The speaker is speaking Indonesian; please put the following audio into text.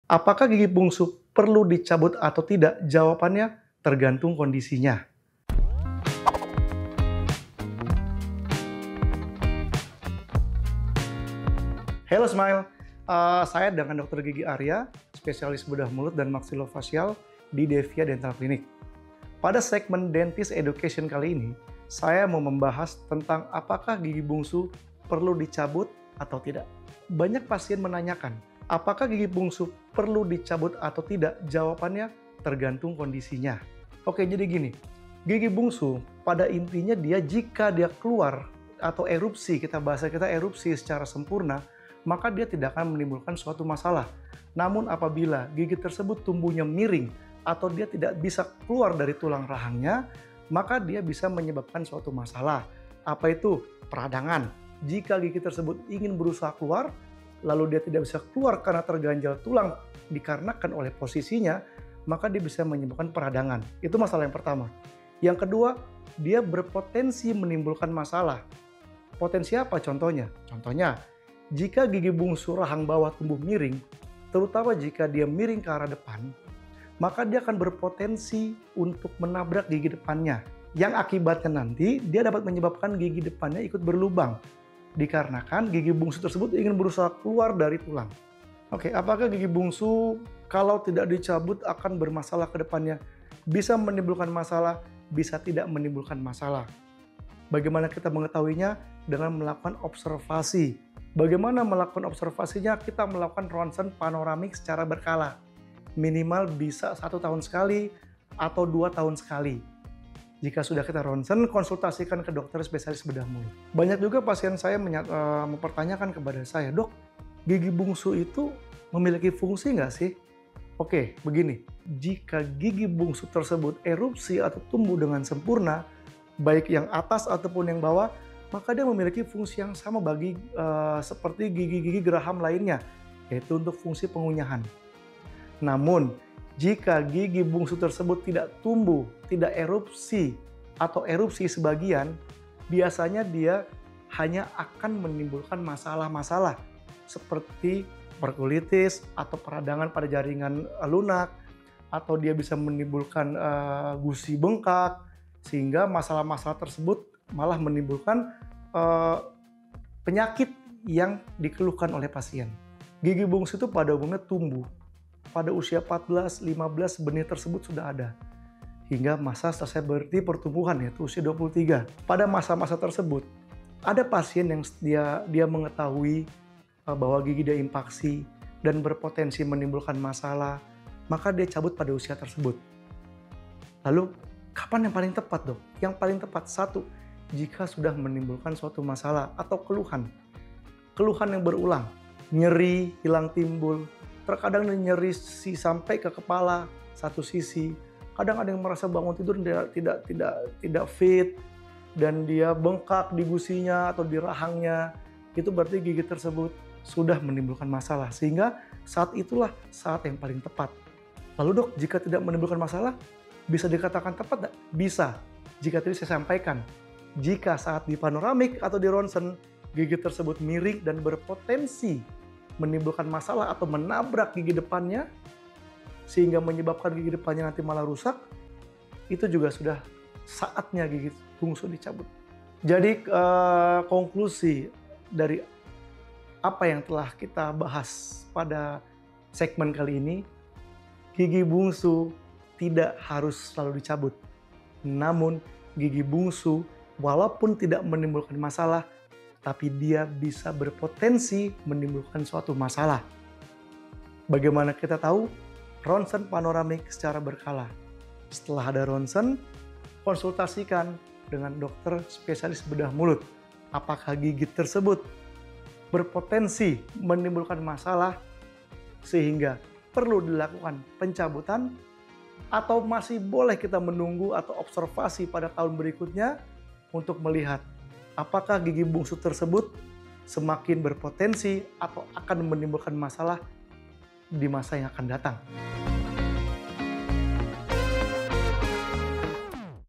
Apakah gigi bungsu perlu dicabut atau tidak? Jawabannya tergantung kondisinya. Halo Smile, saya dengan Dr. Gigi Arya, spesialis bedah mulut dan maksilofacial di Devia Dental Clinic. Pada segmen Dentist Education kali ini, saya mau membahas tentang apakah gigi bungsu perlu dicabut atau tidak. Banyak pasien menanyakan, apakah gigi bungsu perlu dicabut atau tidak? Jawabannya tergantung kondisinya. Oke, jadi gini, gigi bungsu pada intinya jika dia keluar atau erupsi, bahasa kita erupsi secara sempurna, maka dia tidak akan menimbulkan suatu masalah. Namun apabila gigi tersebut tumbuhnya miring atau dia tidak bisa keluar dari tulang rahangnya, maka dia bisa menyebabkan suatu masalah. Apa itu? Peradangan. Jika gigi tersebut ingin berusaha keluar, lalu dia tidak bisa keluar karena terganjal tulang dikarenakan oleh posisinya, maka dia bisa menyebabkan peradangan. Itu masalah yang pertama. Yang kedua, dia berpotensi menimbulkan masalah. Potensi apa contohnya? Contohnya, jika gigi bungsu rahang bawah tumbuh miring, terutama jika dia miring ke arah depan, maka dia akan berpotensi untuk menabrak gigi depannya. Yang akibatnya nanti dia dapat menyebabkan gigi depannya ikut berlubang, dikarenakan gigi bungsu tersebut ingin berusaha keluar dari tulang. Oke, apakah gigi bungsu kalau tidak dicabut akan bermasalah ke depannya? Bisa menimbulkan masalah, bisa tidak menimbulkan masalah. Bagaimana kita mengetahuinya? Dengan melakukan observasi. Bagaimana melakukan observasinya? Kita melakukan ronsen panoramik secara berkala. Minimal bisa 1 tahun sekali atau 2 tahun sekali. Jika sudah kita ronsen, konsultasikan ke dokter spesialis bedah mulut. Banyak juga pasien saya mempertanyakan kepada saya, "Dok, gigi bungsu itu memiliki fungsi nggak sih?" Oke, begini. Jika gigi bungsu tersebut erupsi atau tumbuh dengan sempurna, baik yang atas ataupun yang bawah, maka dia memiliki fungsi yang sama seperti gigi-gigi geraham lainnya, yaitu untuk fungsi pengunyahan. Namun, jika gigi bungsu tersebut tidak tumbuh, tidak erupsi, atau erupsi sebagian, biasanya dia hanya akan menimbulkan masalah-masalah seperti perkulitis atau peradangan pada jaringan lunak, atau dia bisa menimbulkan gusi bengkak, sehingga masalah-masalah tersebut malah menimbulkan penyakit yang dikeluhkan oleh pasien. Gigi bungsu itu pada umumnya tumbuh. Pada usia 14-15 benih tersebut sudah ada. Hingga masa selesai berhenti pertumbuhan, yaitu usia 23. Pada masa-masa tersebut, ada pasien yang dia mengetahui bahwa gigi dia impaksi dan berpotensi menimbulkan masalah, maka dia cabut pada usia tersebut. Lalu, kapan yang paling tepat, Dok? Yang paling tepat, 1, jika sudah menimbulkan suatu masalah atau keluhan. Keluhan yang berulang, nyeri, hilang timbul, terkadang nyeri sampai ke kepala satu sisi. Kadang ada yang merasa bangun tidur tidak fit dan dia bengkak di gusinya atau di rahangnya. Itu berarti gigi tersebut sudah menimbulkan masalah, sehingga saat itulah saat yang paling tepat. Lalu Dok, jika tidak menimbulkan masalah, bisa dikatakan tepat? Bisa. Jika tadi saya sampaikan, jika saat di panoramik atau di ronsen, gigi tersebut miring dan berpotensi menimbulkan masalah atau menabrak gigi depannya, sehingga menyebabkan gigi depannya nanti malah rusak, itu juga sudah saatnya gigi bungsu dicabut. Jadi konklusi dari apa yang telah kita bahas pada segmen kali ini, gigi bungsu tidak harus selalu dicabut. Namun gigi bungsu walaupun tidak menimbulkan masalah, tapi dia bisa berpotensi menimbulkan suatu masalah. Bagaimana kita tahu? Ronsen panoramik secara berkala. Setelah ada ronsen, konsultasikan dengan dokter spesialis bedah mulut. Apakah gigi tersebut berpotensi menimbulkan masalah sehingga perlu dilakukan pencabutan, atau masih boleh kita menunggu atau observasi pada tahun berikutnya untuk melihat apakah gigi bungsu tersebut semakin berpotensi atau akan menimbulkan masalah di masa yang akan datang.